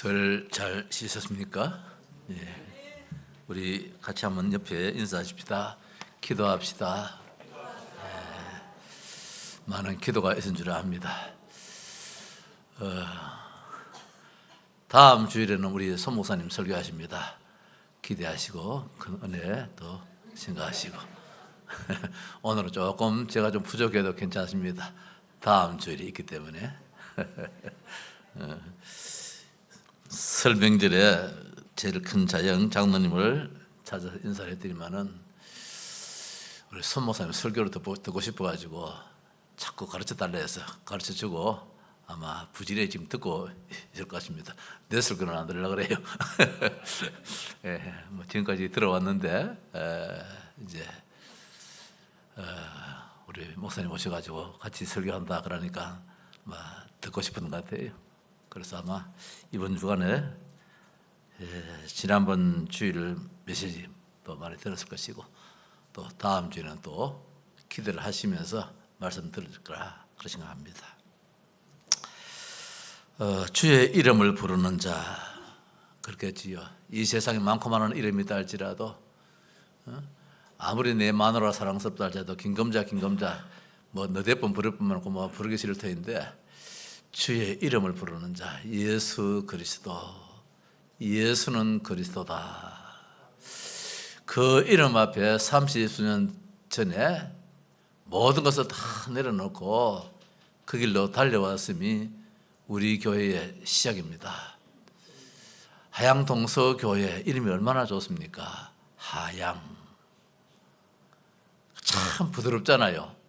설 잘 쉬셨습니까? 예. 우리 같이 한번 옆에 인사하십시다. 기도합시다. 많은 기도가 있은 줄 압니다. 다음 주일에는 우리 손 목사님 설교하십니다. 기대하시고 큰 은혜 또 생각하시고 오늘은 조금 제가 좀 부족해도 괜찮습니다. 다음 주일이 있기 때문에 설 명절에 제일 큰 자영 장로님을 찾아서 인사를 해드리면은 우리 손 목사님 설교를 듣고 싶어가지고 자꾸 가르쳐 달라 해서 가르쳐 주고 아마 부지런히 지금 듣고 있을 것 같습니다. 내 설교는 안 들으려고 그래요. 예, 뭐 지금까지 들어왔는데 이제 우리 목사님 오셔가지고 같이 설교한다 그러니까 뭐 듣고 싶은 것 같아요. 그래서 아마 이번 주간에 지난번 주일 메시지 또 많이 들었을 것이고 또 다음 주에는 또 기대를 하시면서 말씀 들을 거라 그렇게 생각합니다. 주의 이름을 부르는 자 그렇겠지요. 이 세상에 많고 많은 이름이 있다 할지라도 아무리 내 마누라 사랑스럽다 할지라도 김검자 뭐 너댓 번 부를 뿐만 없고 뭐 부르기 싫을 터인데 주의 이름을 부르는 자 예수 그리스도 예수는 그리스도다. 그 이름 앞에 30수년 전에 모든 것을 다 내려놓고 그 길로 달려왔음이 우리 교회의 시작입니다. 하양동서교회 이름이 얼마나 좋습니까? 하양 참 부드럽잖아요.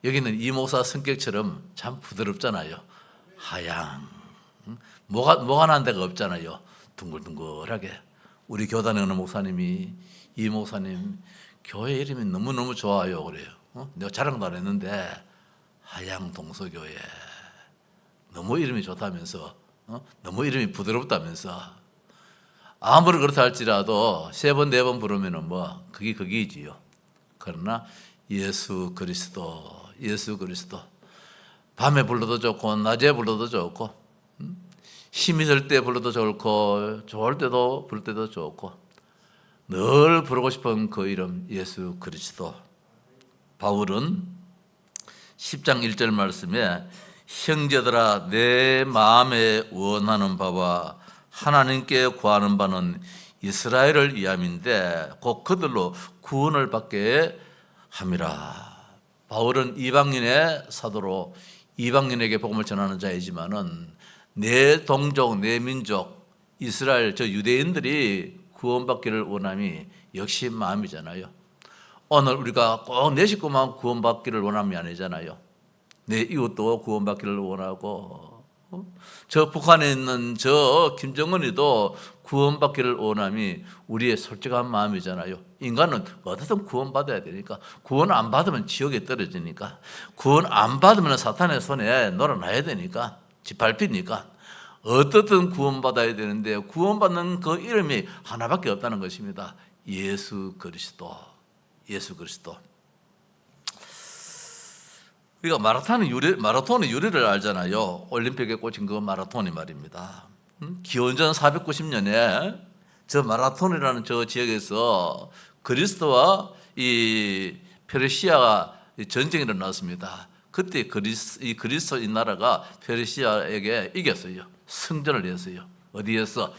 여기는 이 목사 성격처럼 참 부드럽잖아요. 하양 뭐가 난 데가 없잖아요. 둥글둥글하게 우리 교단에 어느 목사님이 이 목사님 교회 이름이 너무너무 좋아요 그래요. 내가 자랑도 안 했는데 하양동서교회 너무 이름이 좋다면서 너무 이름이 부드럽다면서 아무리 그렇다 할지라도 3번 4번 부르면은 뭐 그게 거기지요. 그러나 예수 그리스도 밤에 불러도 좋고 낮에 불러도 좋고 힘이 들 때 불러도 좋고 좋을 때도 부를 때도 좋고 늘 부르고 싶은 그 이름 예수 그리스도. 바울은 10장 1절 말씀에 형제들아 내 마음에 원하는 바와 하나님께 구하는 바는 이스라엘을 위함인데 곧 그들로 구원을 받게 함이라. 바울은 이방인의 사도로 이방인에게 복음을 전하는 자이지만은 내 동족, 내 민족, 이스라엘 저 유대인들이 구원받기를 원함이 역시 마음이잖아요. 오늘 우리가 꼭 내 식구만 구원받기를 원함이 아니잖아요. 내 이웃도 구원받기를 원하고 저 북한에 있는 저 김정은이도 구원받기를 원함이 우리의 솔직한 마음이잖아요. 인간은 어떻든 구원받아야 되니까 구원 안 받으면 지옥에 떨어지니까 구원 안 받으면 사탄의 손에 놀아나야 되니까 짓밟히니까 어떻든 구원받아야 되는데 구원받는 그 이름이 하나밖에 없다는 것입니다. 예수 그리스도. 우리가 마라톤의 유래를 알잖아요. 올림픽에 꽂힌 그 마라톤이 말입니다. 기원전 490년에 저 마라톤이라는 저 지역에서 그리스도와 이 페르시아가 전쟁이 일어났습니다. 그때 이 그리스 이 나라가 페르시아에게 이겼어요. 승전을 했어요. 어디에서?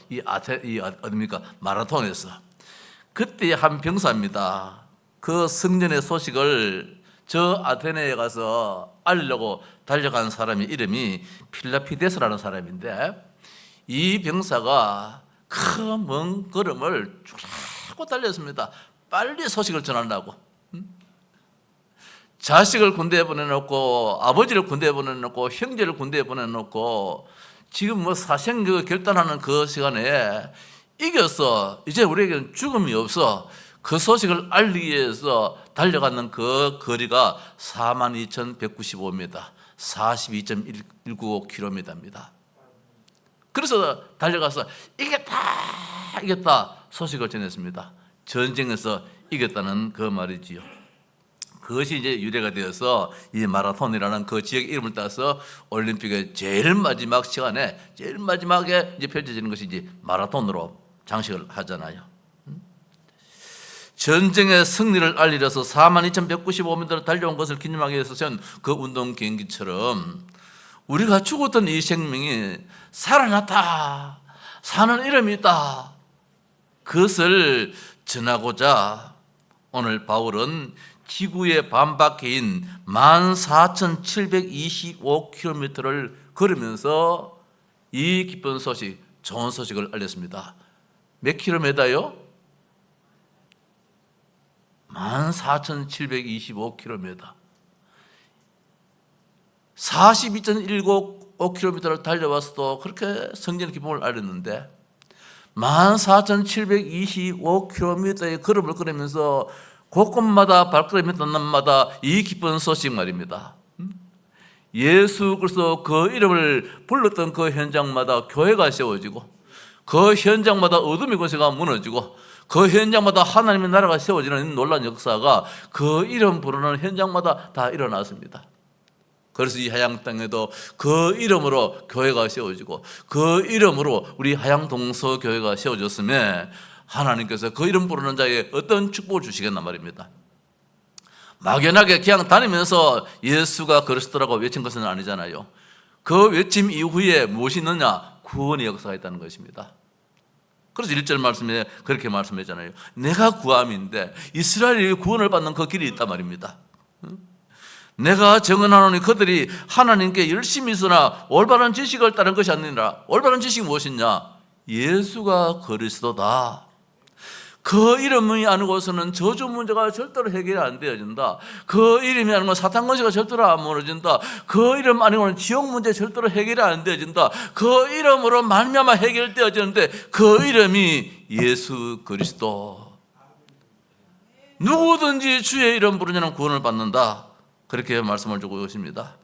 어디입니까? 마라톤에서. 그때 한 병사입니다. 그 승전의 소식을 저 아테네에 가서 알리려고 달려간 사람의 이름이 필라피데스라는 사람인데 이 병사가 큰 먼 걸음을 쭉 달렸습니다. 빨리 소식을 전하려고. 자식을 군대에 보내놓고 아버지를 군대에 보내놓고 형제를 군대에 보내놓고 지금 뭐 사생 결단하는 그 시간에 이겨서 이제 우리에게는 죽음이 없어 그 소식을 알리기 위해서 달려가는 그 거리가 42,195m 42.195km입니다. 그래서 달려가서 이겼다 소식을 전했습니다. 전쟁에서 이겼다는 그 말이지요. 그것이 이제 유래가 되어서 이 마라톤이라는 그 지역 이름을 따서 올림픽의 제일 마지막 시간에 제일 마지막에 이제 펼쳐지는 것이 이제 마라톤으로 장식을 하잖아요. 전쟁의 승리를 알리려서 42,195m를 달려온 것을 기념하기 위해서 세운 그 운동 경기처럼 우리가 죽었던 이 생명이 살아났다, 사는 이름이 있다, 그것을 전하고자 오늘 바울은 지구의 반바퀴인 14,725km를 걸으면서 이 기쁜 소식, 좋은 소식을 알렸습니다. 몇 킬로미터요? 14,725km. 42.195km를 달려왔어도 그렇게 성전의 기쁨을 알렸는데 14,725km의 걸음을 걸으면서 곳곳마다 발걸음이 닿는 날마다 이 기쁜 소식 말입니다. 예수 그리스도 그 이름을 불렀던 그 현장마다 교회가 세워지고 그 현장마다 어둠의 권세가 무너지고 그 현장마다 하나님의 나라가 세워지는 놀라운 역사가 그 이름 부르는 현장마다 다 일어났습니다. 그래서 이 하양 땅에도 그 이름으로 교회가 세워지고 그 이름으로 우리 하양 동서 교회가 세워졌음에 하나님께서 그 이름 부르는 자에 어떤 축복을 주시겠나 말입니다. 막연하게 그냥 다니면서 예수가 그리스도라고 외친 것은 아니잖아요. 그 외침 이후에 무엇이 있느냐? 구원의 역사가 있다는 것입니다. 그래서 1절 말씀에 그렇게 말씀했잖아요. 내가 구함인데 이스라엘이 구원을 받는 그 길이 있단 말입니다. 내가 정언하노니 그들이 하나님께 열심히 있으나 올바른 지식을 따른 것이 아니라 올바른 지식이 무엇이냐? 예수가 그리스도다. 그 이름이 아니고서는 저주 문제가 절대로 해결이 안 되어진다. 그 이름이 아니고 사탄 권세가 절대로 안 무너진다. 그 이름 아니고는 지옥 문제 절대로 해결이 안 되어진다. 그 이름으로 말미암아 해결되어지는데 그 이름이 예수 그리스도. 누구든지 주의 이름 부르냐는 구원을 받는다. 그렇게 말씀을 주고 계십니다.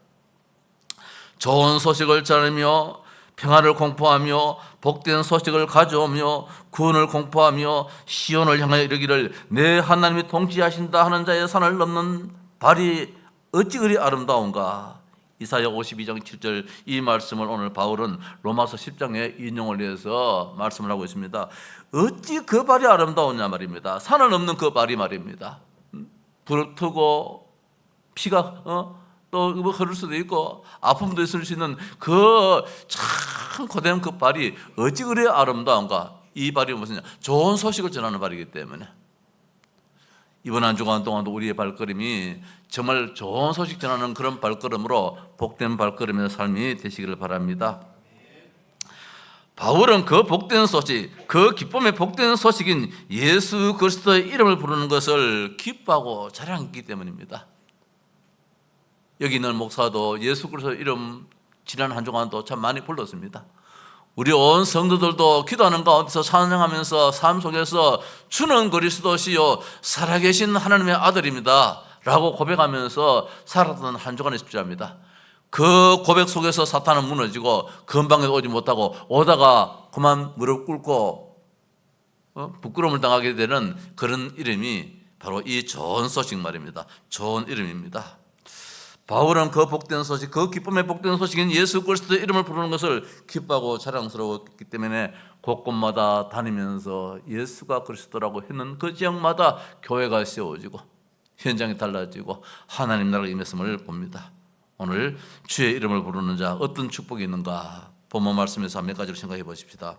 좋은 소식을 전하며 평화를 공포하며 복된 소식을 가져오며 구원을 공포하며 시온을 향하여 이르기를 내 하나님이 통치하신다 하는 자의 산을 넘는 발이 어찌 그리 아름다운가. 이사야 52장 7절 이 말씀을 오늘 바울은 로마서 10장에 인용을 해서 말씀을 하고 있습니다. 어찌 그 발이 아름다우냐 말입니다. 산을 넘는 그 발이 말입니다. 불을 트고 피가 또 흐를 수도 있고 아픔도 있을 수 있는 그 참 고된 그 발이 어찌 그리 아름다운가. 이 발이 무엇이냐? 좋은 소식을 전하는 발이기 때문에 이번 한 주간 동안도 우리의 발걸음이 정말 좋은 소식 전하는 그런 발걸음으로 복된 발걸음의 삶이 되시기를 바랍니다. 바울은 그 복된 소식, 그 기쁨의 복된 소식인 예수 그리스도의 이름을 부르는 것을 기뻐하고 자랑했기 때문입니다. 여기 있는 목사도 예수 그리스도 이름 지난 한 주간도 참 많이 불렀습니다. 우리 온 성도들도 기도하는 가운데서 찬양하면서 삶 속에서 주는 그리스도시요 살아계신 하나님의 아들입니다 라고 고백하면서 살았던 한 주간이 십자입니다. 그 고백 속에서 사탄은 무너지고 근방에 오지 못하고 오다가 그만 무릎 꿇고 부끄러움을 당하게 되는 그런 이름이 바로 이 좋은 소식 말입니다. 좋은 이름입니다. 바울은 그 복된 소식, 그 기쁨의 복된 소식인 예수 그리스도의 이름을 부르는 것을 기뻐하고 자랑스러웠기 때문에 곳곳마다 다니면서 예수가 그리스도라고 했는 그 지역마다 교회가 세워지고 현장이 달라지고 하나님 나라가 임했음을 봅니다. 오늘 주의 이름을 부르는 자 어떤 축복이 있는가 본문 말씀에서 몇 가지를 생각해 보십시다.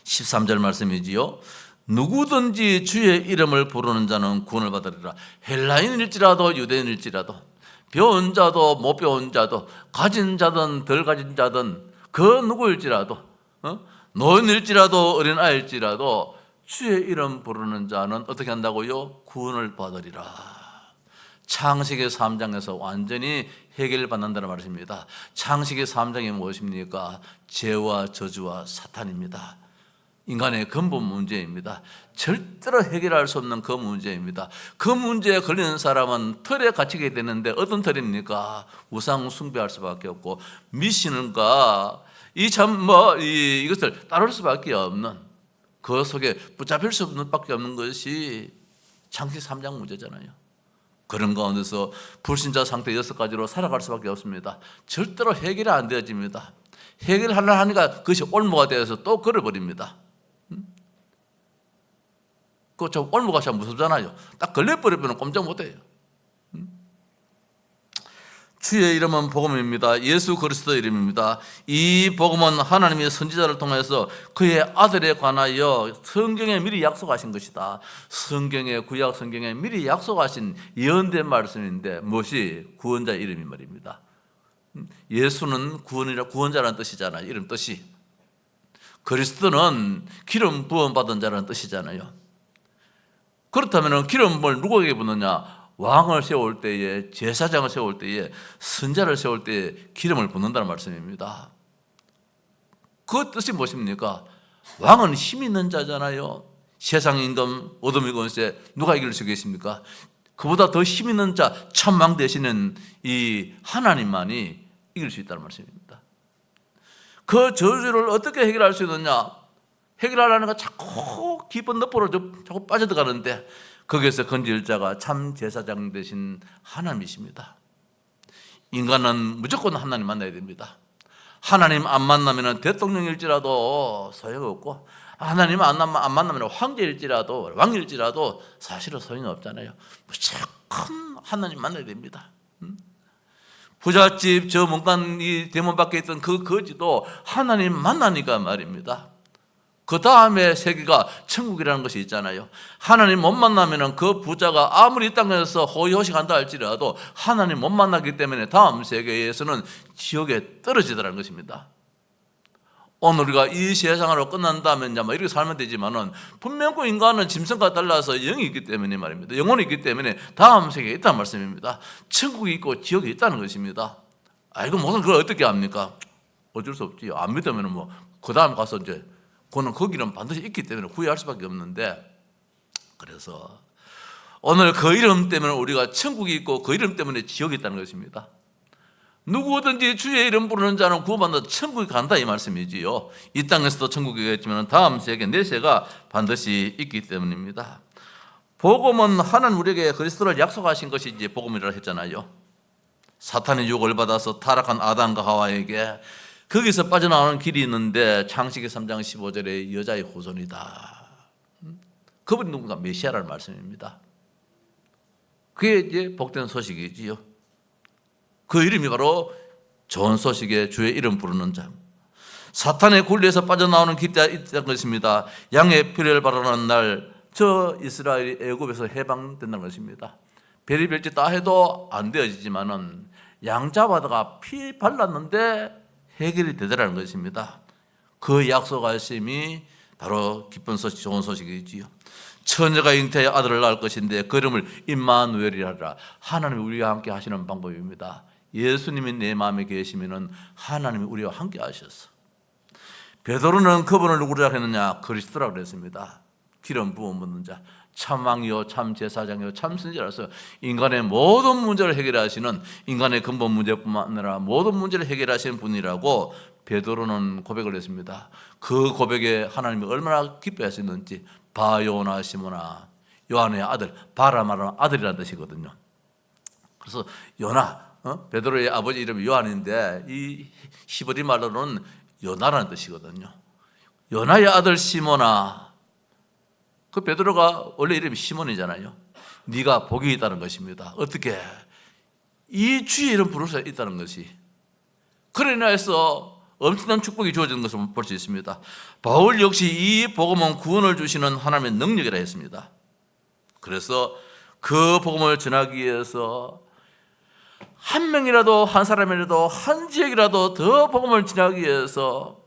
13절 말씀이지요. 누구든지 주의 이름을 부르는 자는 구원을 받으리라. 헬라인일지라도 유대인일지라도 배운 자도 못 배운 자도 가진 자든 덜 가진 자든 그 누구일지라도 노인일지라도 어린아이일지라도 주의 이름 부르는 자는 어떻게 한다고요? 구원을 받으리라. 창세기 3장에서 완전히 해결받는다는 말입니다. 창세기 3장이 무엇입니까? 죄와 저주와 사탄입니다. 인간의 근본 문제입니다. 절대로 해결할 수 없는 그 문제입니다. 그 문제에 걸리는 사람은 틀에 갇히게 되는데 어떤 틀입니까? 우상 숭배할 수밖에 없고 미신과 이것을 따를 수밖에 없는 그 속에 붙잡힐 수밖에 없는 것이 창세기 3장 문제잖아요. 그런 가운데서 불신자 상태 6가지로 살아갈 수밖에 없습니다. 절대로 해결이 안 되어집니다. 해결하려 하니까 그것이 올무가 되어서 또 걸어버립니다. 그 참 올무가 참 무섭잖아요. 딱 걸려버리면 꼼짝 못해요. 주의 이름은 복음입니다. 예수 그리스도의 이름입니다. 이 복음은 하나님이 선지자를 통해서 그의 아들에 관하여 성경에 미리 약속하신 것이다. 구약 성경에 미리 약속하신 예언된 말씀인데 무엇이? 구원자의 이름이 말입니다. 예수는 구원자라는 뜻이잖아요. 이름 뜻이. 그리스도는 기름 부음 받은 자라는 뜻이잖아요. 그렇다면 기름을 누구에게 붓느냐? 왕을 세울 때에, 제사장을 세울 때에, 선자를 세울 때에 기름을 붓는다는 말씀입니다. 그 뜻이 무엇입니까? 왕은 힘 있는 자잖아요. 세상 임금 어둠의 권세 누가 이길 수 있겠습니까? 그보다 더 힘 있는 자, 천왕 되시는 이 하나님만이 이길 수 있다는 말씀입니다. 그 저주를 어떻게 해결할 수 있느냐? 해결하려는 자꾸 깊은 늪으로 자꾸 빠져들어가는데 거기에서 건질 자가 참 제사장 되신 하나님이십니다. 인간은 무조건 하나님 만나야 됩니다. 하나님 안 만나면 대통령일지라도 소용없고, 하나님 안 만나면 황제일지라도 왕일지라도 사실은 소용없잖아요. 무조건 하나님 만나야 됩니다. 부잣집 저 문간 이 대문 밖에 있던 그 거지도 하나님 만나니까 말입니다. 그 다음에 세계가 천국이라는 것이 있잖아요. 하나님 못 만나면 그 부자가 아무리 이 땅에서 호의호식한다 할지라도 하나님 못 만나기 때문에 다음 세계에서는 지옥에 떨어지더라는 것입니다. 오늘 우리가 이 세상으로 끝난다면 이제 이렇게 살면 되지만은 분명히 인간은 짐승과 달라서 영이 있기 때문에 말입니다. 영혼이 있기 때문에 다음 세계에 있다는 말씀입니다. 천국이 있고 지옥이 있다는 것입니다. 이거 무슨 그걸 어떻게 합니까? 어쩔 수 없지요. 안 믿으면 뭐 그 다음 가서 이제 그는 거기는 반드시 있기 때문에 후회할 수밖에 없는데, 그래서 오늘 그 이름 때문에 우리가 천국이 있고 그 이름 때문에 지옥이 있다는 것입니다. 누구든지 주의 이름 부르는 자는 구원받아 천국에 간다 이 말씀이지요. 이 땅에서도 천국이겠지만 다음 세계 내세가 반드시 있기 때문입니다. 복음은 하나님 우리에게 그리스도를 약속하신 것이 이제 복음이라 했잖아요. 사탄의 유혹을 받아서 타락한 아담과 하와에게 거기서 빠져나오는 길이 있는데 창세기 3장 15절에 여자의 후손이다. 그분이 누군가? 메시아라는 말씀입니다. 그게 이제 복된 소식이지요. 그 이름이 바로 좋은 소식의 주의 이름 부르는 자. 사탄의 굴레에서 빠져나오는 길이 있다는 것입니다. 양의 피를 바라는 날 저 이스라엘이 애굽에서 해방된다는 것입니다. 별의별 짓 다 해도 안 되어지지만은 양 잡아다가 피 발랐는데 해결이 되더라는 것입니다. 그 약속하심이 바로 기쁜 소식, 좋은 소식이지요. 처녀가 잉태의 아들을 낳을 것인데 그 이름을 임마누엘이라 하라. 하나님이 우리와 함께 하시는 방법입니다. 예수님이 내 마음에 계시면은 하나님이 우리와 함께 하셨어. 베드로는 그분을 누구라 했느냐? 그리스도라고 그랬습니다. 기름 부음 받는 자, 참 왕이요 참 제사장이요 참 선지자라서 인간의 모든 문제를 해결하시는, 인간의 근본 문제뿐만 아니라 모든 문제를 해결하시는 분이라고 베드로는 고백을 했습니다. 그 고백에 하나님이 얼마나 기뻐하셨는지, 바요나 시모나, 요한의 아들, 바라 말하는 아들이라는 뜻이거든요. 그래서 요나, 베드로의 아버지 이름이 요한인데 이 히브리 말로는 요나라는 뜻이거든요. 요나의 아들 시모나, 그 베드로가 원래 이름이 시몬이잖아요. 네가 복이 있다는 것입니다. 어떻게? 이 주의 이름 부를 수 있다는 것이. 그러나 해서 엄청난 축복이 주어지는 것을 볼 수 있습니다. 바울 역시 이 복음은 구원을 주시는 하나님의 능력이라 했습니다. 그래서 그 복음을 전하기 위해서 한 명이라도, 한 사람이라도, 한 지역이라도 더 복음을 전하기 위해서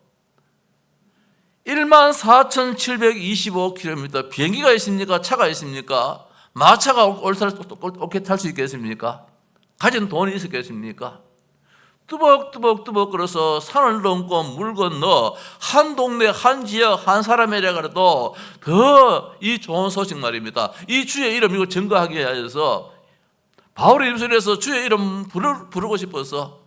14,725km 비행기가 있습니까? 차가 있습니까? 마차가 옳게 탈 수 있겠습니까? 가진 돈이 있었겠습니까? 뚜벅뚜벅 걸어서 산을 넘고 물 건너 한 동네, 한 지역, 한 사람이라 그래도 더 이 좋은 소식 말입니다. 이 주의 이름 이거 증거하기 위해서 바울의 입술에서 주의 이름 부르고 싶어서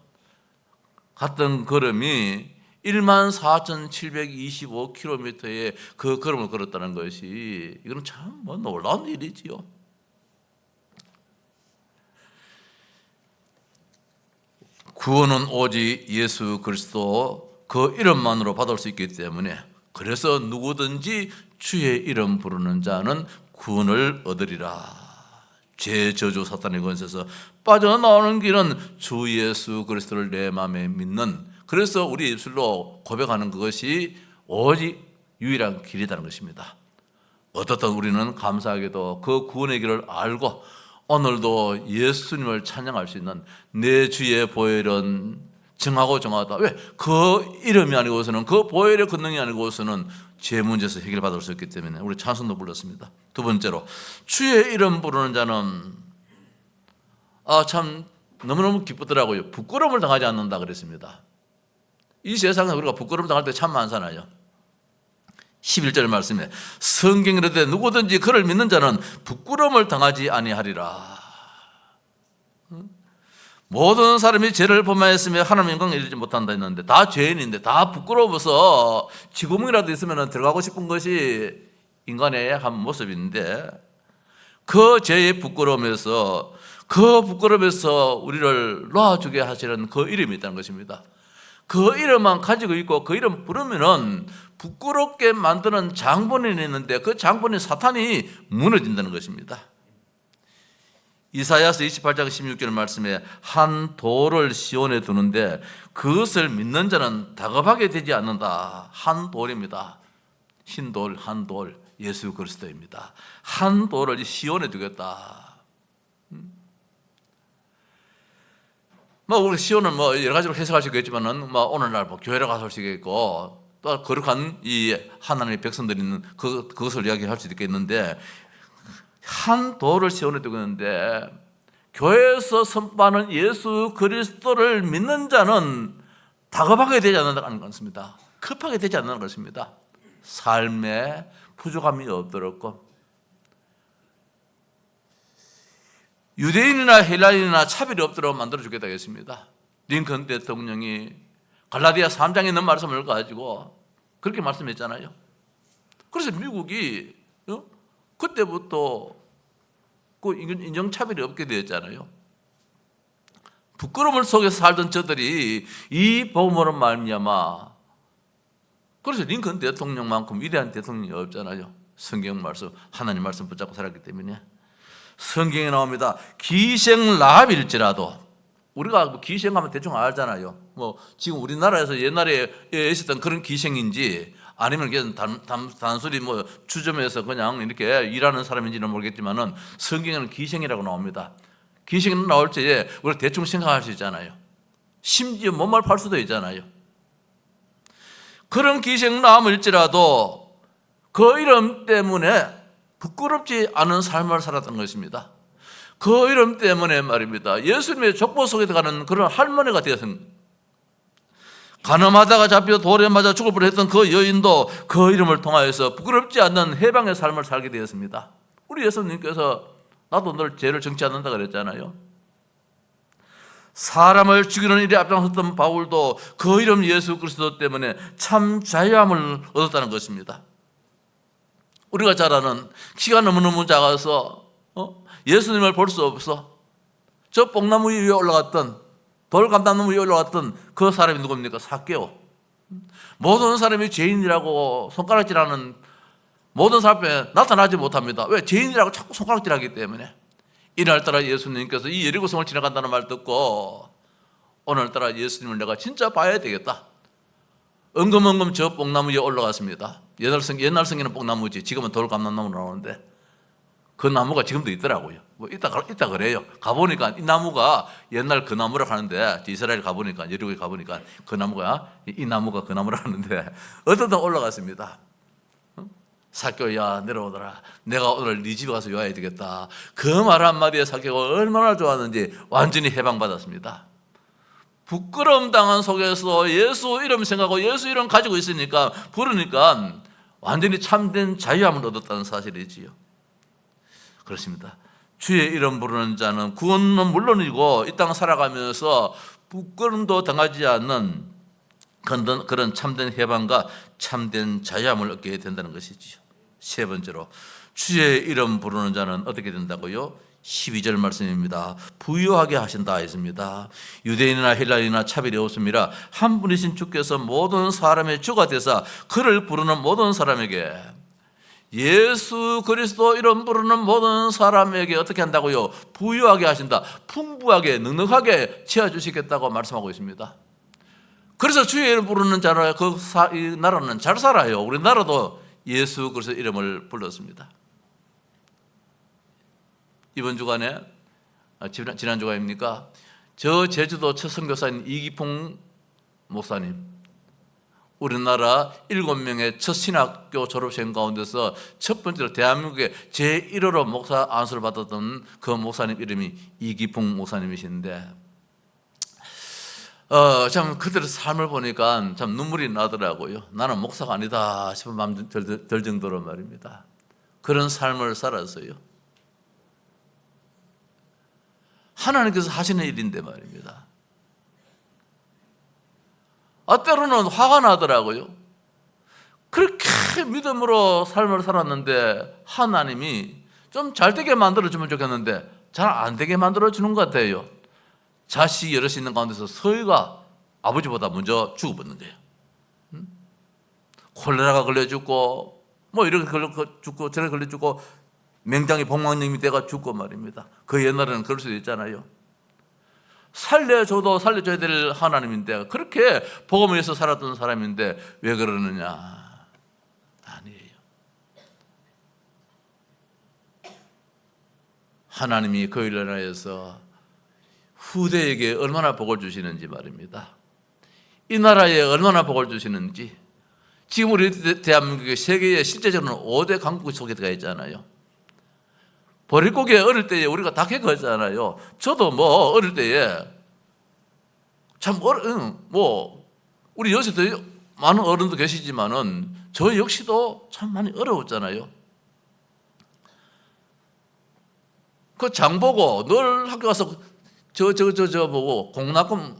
갔던 걸음이 14,725km의 그 걸음을 걸었다는 것이, 이건 참 놀라운 일이지요. 구원은 오직 예수 그리스도 그 이름만으로 받을 수 있기 때문에, 그래서 누구든지 주의 이름 부르는 자는 구원을 얻으리라. 죄, 저주, 사탄의 권세에서 빠져나오는 길은 주 예수 그리스도를 내 마음에 믿는, 그래서 우리 입술로 고백하는 그것이 오직 유일한 길이라는 것입니다. 어떻든 우리는 감사하게도 그 구원의 길을 알고 오늘도 예수님을 찬양할 수 있는 내 주의 보혈은 정하고 정하다. 왜? 그 이름이 아니고서는, 그 보혈의 권능이 아니고서는 죄 문제에서 해결받을 수 있기 때문에 우리 찬송도 불렀습니다. 두 번째로, 주의 이름 부르는 자는 참 너무너무 기쁘더라고요. 부끄러움을 당하지 않는다 그랬습니다. 이 세상에 우리가 부끄러움 당할 때 참 많잖아요. 11절 말씀에 성경에 이르되 누구든지 그를 믿는 자는 부끄러움을 당하지 아니하리라. 모든 사람이 죄를 범하였으며 하나님 영광에 이르지 못한다 했는데, 다 죄인인데 다 부끄러워서 지구멍이라도 있으면 들어가고 싶은 것이 인간의 한 모습인데, 그 죄의 부끄러움에서, 그 부끄러움에서 우리를 놓아주게 하시는 그 이름이 있다는 것입니다. 그 이름만 가지고 있고 그 이름 부르면은 부끄럽게 만드는 장본인이 있는데, 그 장본인 사탄이 무너진다는 것입니다. 이사야서 28장 16절 말씀에 한 돌을 시온에 두는데 그것을 믿는 자는 다급하게 되지 않는다. 한 돌입니다. 흰 돌, 한 돌, 예수 그리스도입니다. 한 돌을 시온에 두겠다. 우리 시온은 여러 가지로 해석할 수 있겠지만은, 오늘날 교회를 가서 할 수 있겠고, 또 거룩한 이 하나님의 백성들이 있는 그것을 이야기할 수도 있겠는데, 한 돌을 시온에 두고 있는데, 교회에서 선포하는 예수 그리스도를 믿는 자는 다급하게 되지 않는다는 것입니다. 급하게 되지 않는 것입니다. 삶에 부족함이 없도록, 유대인이나 헬라인이나 차별이 없도록 만들어 주겠다 했습니다. 링컨 대통령이 갈라디아 3장에 있는 말씀을 가지고 그렇게 말씀했잖아요. 그래서 미국이 그때부터 그 인종차별이 없게 되었잖아요. 부끄러움 속에서 살던 저들이 이 복음으로 말미암아, 그래서 링컨 대통령만큼 위대한 대통령이 없잖아요. 성경 말씀, 하나님 말씀 붙잡고 살았기 때문에. 성경에 나옵니다. 기생랍일지라도, 우리가 기생하면 대충 알잖아요. 지금 우리나라에서 옛날에 있었던 그런 기생인지, 아니면 그냥 단순히 주점에서 그냥 이렇게 일하는 사람인지는 모르겠지만은, 성경에는 기생이라고 나옵니다. 기생이 나올 때에 우리가 대충 생각할 수 있잖아요. 심지어 못말 팔 수도 있잖아요. 그런 기생남일지라도 그 이름 때문에 부끄럽지 않은 삶을 살았던 것입니다. 그 이름 때문에 말입니다. 예수님의 족보 속에 들어가는 그런 할머니가 되었습니다. 가늠하다가 잡혀 돌에 맞아 죽을 뻔했던 그 여인도 그 이름을 통하여서 부끄럽지 않는 해방의 삶을 살게 되었습니다. 우리 예수님께서 나도 널 죄를 정치 않는다 그랬잖아요. 사람을 죽이는 일에 앞장섰던 바울도 그 이름 예수 그리스도 때문에 참 자유함을 얻었다는 것입니다. 우리가 잘 아는, 키가 너무너무 작아서 예수님을 볼 수 없어 저 뽕나무 위에 올라갔던, 돌 감나무 위에 올라갔던 그 사람이 누굽니까? 삭개오. 모든 사람이 죄인이라고 손가락질하는 모든 사람 앞에 나타나지 못합니다. 왜? 죄인이라고 자꾸 손가락질하기 때문에. 이날따라 예수님께서 이 여리고성을 지나간다는 말 듣고, 오늘따라 예수님을 내가 진짜 봐야 되겠다. 엉금엉금 저 뽕나무 위에 올라갔습니다. 옛날 성에는 뽕나무지, 지금은 돌 감나무로 나오는데 그 나무가 지금도 있더라고요. 이따 그래요. 가보니까 이 나무가 옛날 그 나무라고 하는데, 이스라엘 가보니까, 여리고에 가보니까 그 나무가, 이 나무가 그 나무라고 하는데, 어떤 올라갔습니다. 삭개오야 내려오더라. 내가 오늘 네 집에 가서 요해야 되겠다. 그 말 한마디에 삭개오가 얼마나 좋았는지 완전히 해방받았습니다. 부끄러움 당한 속에서 예수 이름 생각하고 예수 이름 가지고 있으니까, 부르니까 완전히 참된 자유함을 얻었다는 사실이지요. 그렇습니다. 주의 이름 부르는 자는 구원은 물론이고 이 땅 살아가면서 부끄럼도 당하지 않는 그런 참된 해방과 참된 자유함을 얻게 된다는 것이지요. 세 번째로, 주의 이름 부르는 자는 어떻게 된다고요? 12절 말씀입니다. 부유하게 하신다 했습니다. 유대인이나 헬라인이나 차별이 없습니다. 한 분이신 주께서 모든 사람의 주가 되사 그를 부르는 모든 사람에게, 예수 그리스도 이름 부르는 모든 사람에게 어떻게 한다고요? 부유하게 하신다. 풍부하게 넉넉하게 채워주시겠다고 말씀하고 있습니다. 그래서 주의 이름 부르는 자라 이 나라는 잘 살아요. 우리나라도 예수 그리스도 이름을 불렀습니다. 이번 주간에, 지난 주간입니까? 저 제주도 첫 선교사인 이기풍 목사님, 우리나라 7명의 첫 신학교 졸업생 가운데서 첫 번째로 대한민국의 제1호로 목사 안수를 받았던 그 목사님 이름이 이기풍 목사님이신데, 참 그들의 삶을 보니까 참 눈물이 나더라고요. 나는 목사가 아니다 싶은 마음 들 정도로 말입니다. 그런 삶을 살았어요. 하나님께서 하시는 일인데 말입니다. 때로는 화가 나더라고요. 그렇게 믿음으로 삶을 살았는데 하나님이 좀 잘 되게 만들어주면 좋겠는데 잘 안 되게 만들어주는 것 같아요. 자식이 여럿이 있는 가운데서 서희가 아버지보다 먼저 죽어버리는 거예요. 콜레라가 걸려 죽고 뭐 이렇게 걸려 죽고 저렇게 걸려 죽고 맹장이 복막염이 돼가 죽고 말입니다. 그 옛날에는 그럴 수도 있잖아요. 살려줘도 살려줘야 될 하나님인데 그렇게 복음을 위해서 살았던 사람인데 왜 그러느냐? 아니에요. 하나님이 그 일을 인하여서 후대에게 얼마나 복을 주시는지 말입니다. 이 나라에 얼마나 복을 주시는지. 지금 우리 대한민국의 세계에 실제적으로는 5대 강국 속에 들어가 있잖아요. 보릿고개 어릴 때에 우리가 다 겪었잖아요. 저도 뭐 어릴 때에 참 우리 여기서도 많은 어른도 계시지만은 저 역시도 참 많이 어려웠잖아요. 그 장 보고 늘 학교 가서 저 보고 공납금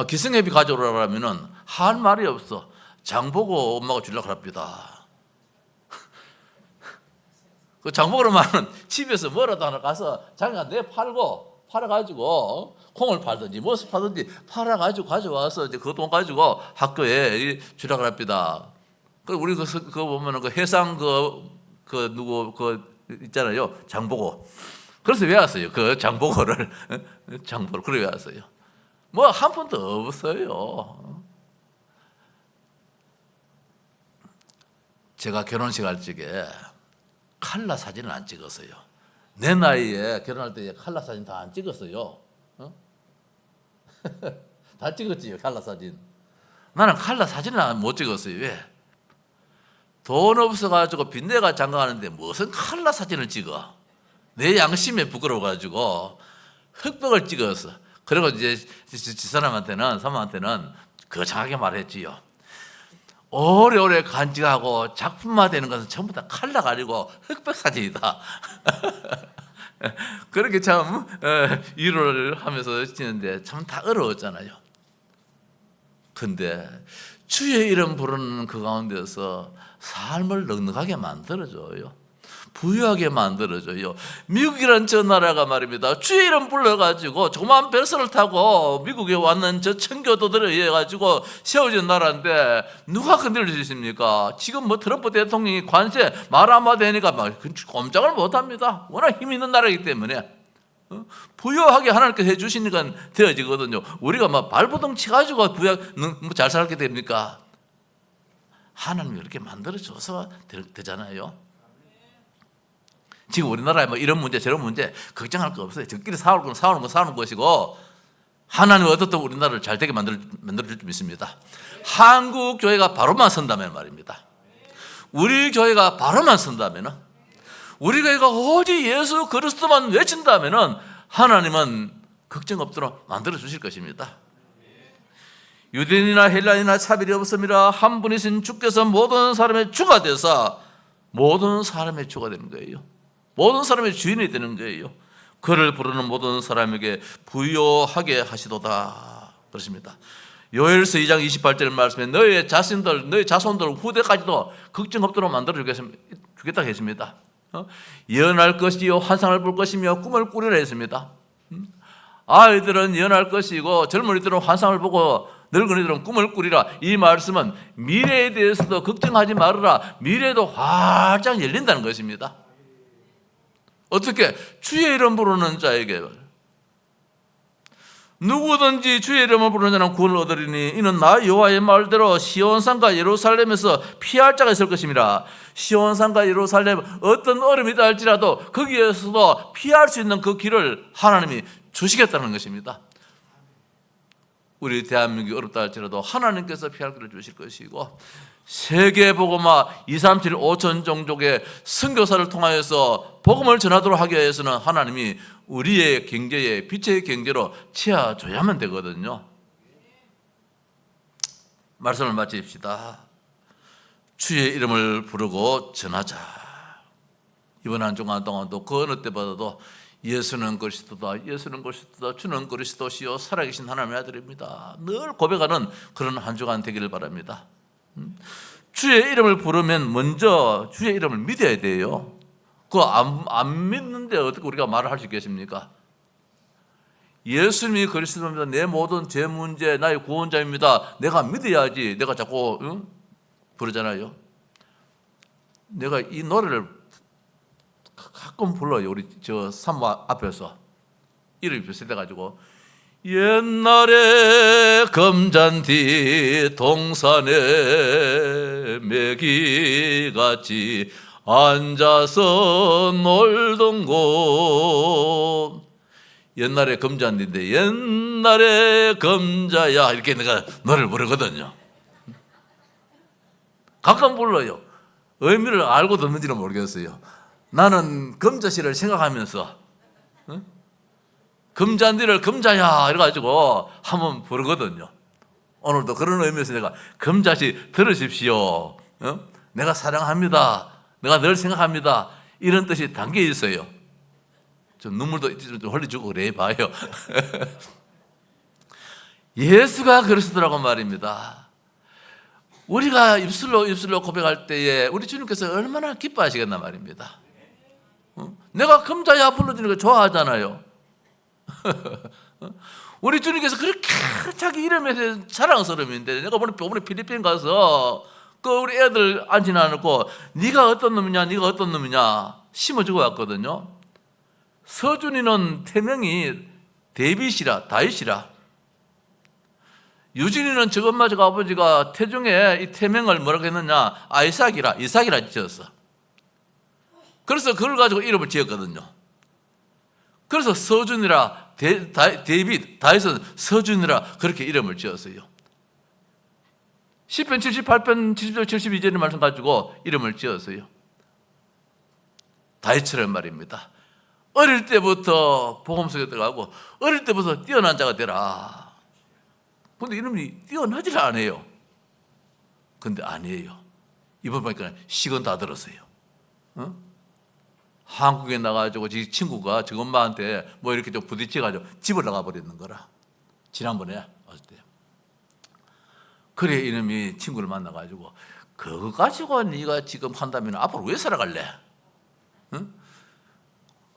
기성예비 가져오라 하면은 할 말이 없어. 장 보고 엄마가 주려고 합니다. 그 장보러만은 집에서 뭐라도 하나 가서 자기가 내 팔아가지고 콩을 팔든지 무엇을 팔든지 팔아가지고 가져와서 이제 그 돈 가지고 학교에 주라고 합니다. 그 우리 그거 보면은 그 해상 누구 있잖아요, 장보고. 그래서 외웠어요. 그 장보고를 그래 외웠어요. 뭐 한 푼도 없어요. 제가 결혼식 할 적에 칼라 사진을 안 찍었어요. 내 나이에 결혼할 때 칼라 사진 다 안 찍었어요. 다 찍었지요, 칼라 사진. 나는 칼라 사진을 못 찍었어요. 왜? 돈 없어가지고 빚내가 장가가는데 무슨 칼라 사진을 찍어? 내 양심에 부끄러워가지고 흑백을 찍었어. 그리고 이제 사람한테는 거창하게 말했지요. 오래오래 간직하고 작품화되는 것은 전부 다 칼라가 아니고 흑백 사진이다. 그렇게 참 위로를 하면서 지는데 참 다 어려웠잖아요. 근데 주의 이름 부르는 그 가운데서 삶을 넉넉하게 만들어줘요. 부유하게 만들어줘요. 미국이란 저 나라가 말입니다. 주의 이름 불러가지고 조그만 벼슬을 타고 미국에 왔는 저 청교도들에 의해 가지고 세워진 나라인데 누가 건드릴 수 있습니까? 지금 뭐 트럼프 대통령이 관세 말 한마디 하니까 막 꼼짝을 못합니다. 워낙 힘 있는 나라이기 때문에 부유하게 하나님께서 해주시니까 되어지거든요. 우리가 막 발버둥 치가지고 잘 살게 됩니까? 하나님이 그렇게 만들어줘서 되잖아요. 지금 우리나라에 뭐 이런 문제 저런 문제 걱정할 거 없어요. 저끼리 싸우는 건 것이고 하나님은 어떻든 우리나라를 잘 되게 만들어줄 줄 믿습니다. 한국 교회가 바로만 선다면 말입니다. 우리 교회가 바로만 선다면, 우리 교회가 오직 예수 그리스도만 외친다면 하나님은 걱정 없도록 만들어주실 것입니다. 유대인이나 헬라인이나 차별이 없습니다. 한 분이신 주께서 모든 사람의 주가 되사 모든 사람의 주가 되는 거예요. 모든 사람의 주인이 되는 거예요. 그를 부르는 모든 사람에게 부요하게 하시도다 그렇습니다. 요엘서 2장 28절 말씀에 너희 자손들 후대까지도 걱정 없도록 만들어 주겠다 했습니다. 예언할 것이요 환상을 볼 것이며 꿈을 꾸리라 했습니다. 아이들은 예언할 것이고 젊은이들은 환상을 보고 늙은이들은 꿈을 꾸리라. 이 말씀은 미래에 대해서도 걱정하지 말아라. 미래도 활짝 열린다는 것입니다. 어떻게? 주의 이름 부르는 자에게 누구든지 주의 이름을 부르는 자는 구원을 얻으리니 이는 나 여호와의 말대로 시온산과 예루살렘에서 피할 자가 있을 것입니다. 시온산과 예루살렘 어떤 얼음이다 할지라도 거기에서도 피할 수 있는 그 길을 하나님이 주시겠다는 것입니다. 우리 대한민국이 어렵다 할지라도 하나님께서 피할 길을 주실 것이고 세계복음화 237 5천 종족의 선교사를 통하여서 복음을 전하도록 하기 위해서는 하나님이 우리의 경제에 빛의 경제로 채워줘야만 되거든요. 말씀을 마칩시다. 주의 이름을 부르고 전하자. 이번 한 주간 동안도 그 어느 때보다도 예수는 그리스도다, 예수는 그리스도다, 주는 그리스도시요 살아계신 하나님의 아들입니다. 늘 고백하는 그런 한 주간 되기를 바랍니다. 주의 이름을 부르면 먼저 주의 이름을 믿어야 돼요. 그거 안 믿는데 어떻게 우리가 말을 할 수 있겠습니까? 예수님이 그리스도입니다. 내 모든 죄 문제 나의 구원자입니다. 내가 믿어야지. 내가 자꾸 부르잖아요. 내가 이 노래를 가끔 불러요. 우리 저 사모 앞에서 이름이 비슷해가지고 옛날에 금잔디 동산에 메기같이 앉아서 놀던 곳. 옛날에 금잔디인데 옛날에 금자야 이렇게 내가 노래를 부르거든요. 가끔 불러요. 의미를 알고 듣는지는 모르겠어요. 나는 금자씨를 생각하면서 금잔디를 금자야 이래가지고 한번 부르거든요. 오늘도 그런 의미에서 내가 금자씨 들으십시오. 내가 사랑합니다. 내가 늘 생각합니다. 이런 뜻이 담겨 있어요. 좀 눈물도 좀 흘려주고 그래 봐요. 예수가 그리스도라고 말입니다. 우리가 입술로 고백할 때에 우리 주님께서 얼마나 기뻐하시겠나 말입니다. 내가 금자야 불러주는 거 좋아하잖아요. 우리 주님께서 그렇게 자기 이름에 대해서 자랑스러움인데 내가 오늘 필리핀 가서 그 우리 애들 앉지 않고 네가 어떤 놈이냐 네가 어떤 놈이냐 심어주고 왔거든요. 서준이는 태명이 데이빗이라 다윗이라, 유진이는 저엄마 저거 아버지가 태중에 이 태명을 뭐라고 했느냐 이삭이라 지었어. 그래서 그걸 가지고 이름을 지었거든요. 그래서 서준이라 데이빗, 다윗은 서준이라 그렇게 이름을 지었어요. 10편 78편 70절 72절의 말씀 가지고 이름을 지었어요. 다윗처럼 말입니다. 어릴 때부터 복음 속에 들어가고 어릴 때부터 뛰어난 자가 되라. 그런데 이름이 뛰어나질 않아요. 근데 아니에요. 이번 보니까 식은 다 들었어요. 한국에 나가지고 지 친구가 저 엄마한테 뭐 이렇게 좀 부딪혀가지고 집을 나가버리는 거라. 지난번에 어릴 때. 그래 이놈이 친구를 만나가지고 그거 가지고 네가 지금 한다면 앞으로 왜 살아갈래? 응?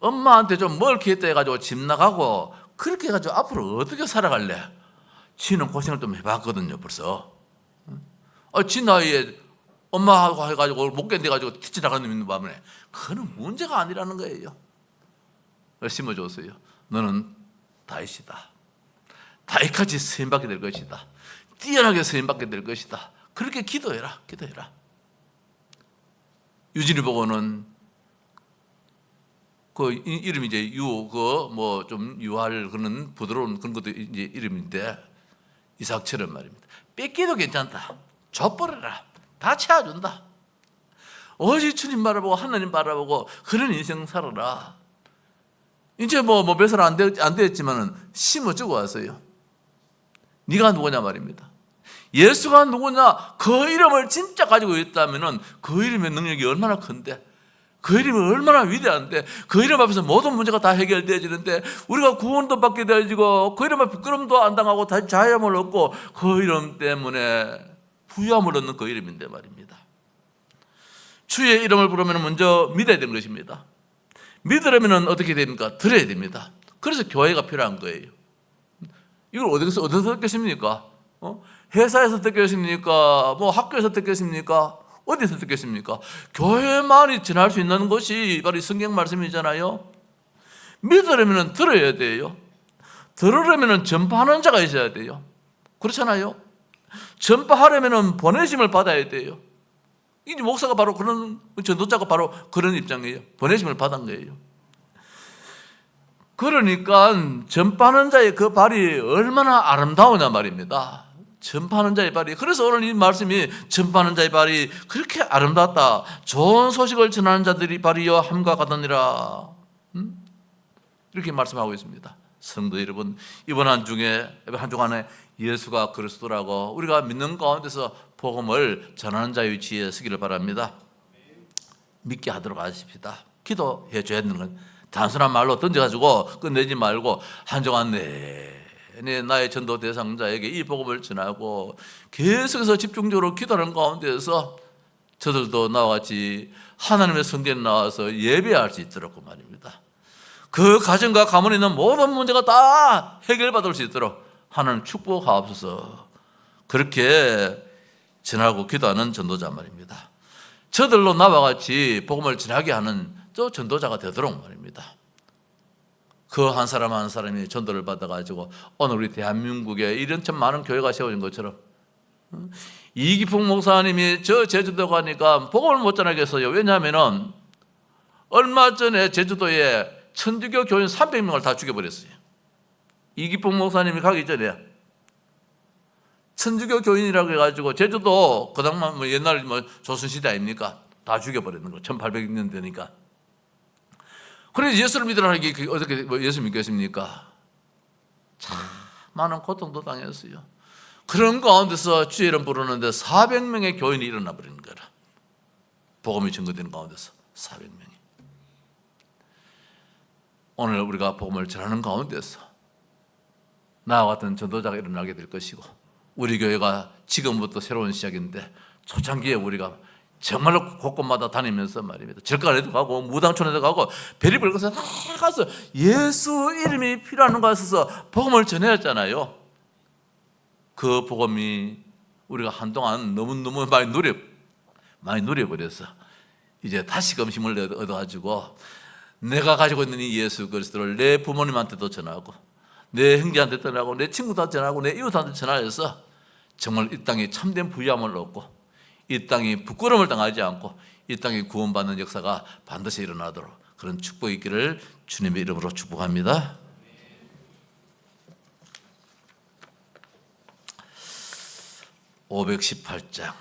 엄마한테 좀 멀게 했다 해가지고 집 나가고 그렇게 해가지고 앞으로 어떻게 살아갈래? 지는 고생을 좀 해봤거든요 벌써. 지 나이에 엄마하고 해가지고 못 견뎌가지고 뛰쳐나가는 있는 밤에 그거는 문제가 아니라는 거예요. 심어줬어요. 너는 다윗이다. 다윗같이 쓰임받게 될 것이다. 뛰어나게 쓰임받게 될 것이다. 그렇게 기도해라. 유진이 보고는 그 이름이 이제 뭐 좀 유할 그런 부드러운 그런 것도 이제 이름인데 이삭처럼 말입니다. 뺏기도 괜찮다. 줘버려라. 다 채워준다. 오직 주님 바라보고 하나님 바라보고 그런 인생 살아라. 이제 뭐 몇 살 안 되었지만은 심어주고 왔어요. 네가 누구냐 말입니다. 예수가 누구냐 그 이름을 진짜 가지고 있다면은 그 이름의 능력이 얼마나 큰데, 그 이름이 얼마나 위대한데, 그 이름 앞에서 모든 문제가 다 해결되어지는데 우리가 구원도 받게 되어지고 그 이름 앞에 부끄럼도 안 당하고 다시 자유함을 얻고 그 이름 때문에 부유함을 얻는 그 이름인데 말입니다. 주의 이름을 부르면 먼저 믿어야 되는 것입니다. 믿으려면 어떻게 됩니까? 들어야 됩니다. 그래서 교회가 필요한 거예요. 이걸 어디서 듣겠습니까? 회사에서 듣겠습니까? 뭐 학교에서 듣겠습니까? 어디서 듣겠습니까? 교회만이 전할 수 있는 것이 바로 성경 말씀이잖아요. 믿으려면 들어야 돼요. 들으려면 전파하는 자가 있어야 돼요. 그렇잖아요. 전파하려면 보내심을 받아야 돼요. 이제 목사가 바로 그런, 전도자가 바로 그런 입장이에요. 보내심을 받은 거예요. 그러니까 전파하는 자의 그 발이 얼마나 아름다우냐 말입니다. 전파하는 자의 발이. 그래서 오늘 이 말씀이 전파하는 자의 발이 그렇게 아름답다. 좋은 소식을 전하는 자들이 발이여 함과 같으니라. 이렇게 말씀하고 있습니다. 성도 여러분, 이번 한 주간에 예수가 그리스도라고 우리가 믿는 가운데서 복음을 전하는 자의 위치에 서기를 바랍니다. 믿게 하도록 하십시다. 기도해 줘야 되는 건 단순한 말로 던져가지고 끝내지 말고 한 주간 내내 나의 전도 대상자에게 이 복음을 전하고 계속해서 집중적으로 기도하는 가운데서 저들도 나와 같이 하나님의 성전에 나와서 예배할 수 있도록 그 말입니다. 그 가정과 가문에 있는 모든 문제가 다 해결받을 수 있도록 하나님 축복하옵소서. 그렇게 전하고 기도하는 전도자 말입니다. 저들로 나와 같이 복음을 전하게 하는 저 전도자가 되도록 말입니다. 그 한 사람 한 사람이 전도를 받아가지고 오늘 우리 대한민국에 이런 참 많은 교회가 세워진 것처럼 이기풍 목사님이 저 제주도 가니까 복음을 못 전하겠어요. 왜냐하면 얼마 전에 제주도에 천주교 교인 300명을 다 죽여버렸어요. 이기풍 목사님이 가기 전에 천주교 교인이라고 해가지고 제주도 그당만 뭐 옛날 조선시대 아닙니까? 다 죽여버리는 거. 1800년 되니까. 그래서 예수를 믿으라는 게 어떻게 예수 믿겠습니까? 참 많은 고통도 당했어요. 그런 가운데서 주의 이름 부르는데 400명의 교인이 일어나 버리는 거라. 복음이 증거되는 가운데서 400명이. 오늘 우리가 복음을 전하는 가운데서 나와 같은 전도자가 일어나게 될 것이고 우리 교회가 지금부터 새로운 시작인데 초창기에 우리가 정말로 곳곳마다 다니면서 말입니다. 절간에도 가고 무당촌에도 가고 별의별 곳에 다 가서 예수 이름이 필요한 곳에서 복음을 전했잖아요. 그 복음이 우리가 한동안 너무너무 많이 누려버려서 이제 다시금 힘을 얻어가지고 내가 가지고 있는 이 예수 그리스도를 내 부모님한테도 전하고 내 형제한테 전하고 내 친구한테 전하고 내 이웃한테 전하여서 정말 이 땅에 참된 부유함을 얻고 이 땅이 부끄러움을 당하지 않고 이 땅에 구원받는 역사가 반드시 일어나도록 그런 축복이 있기를 주님의 이름으로 축복합니다. (518장)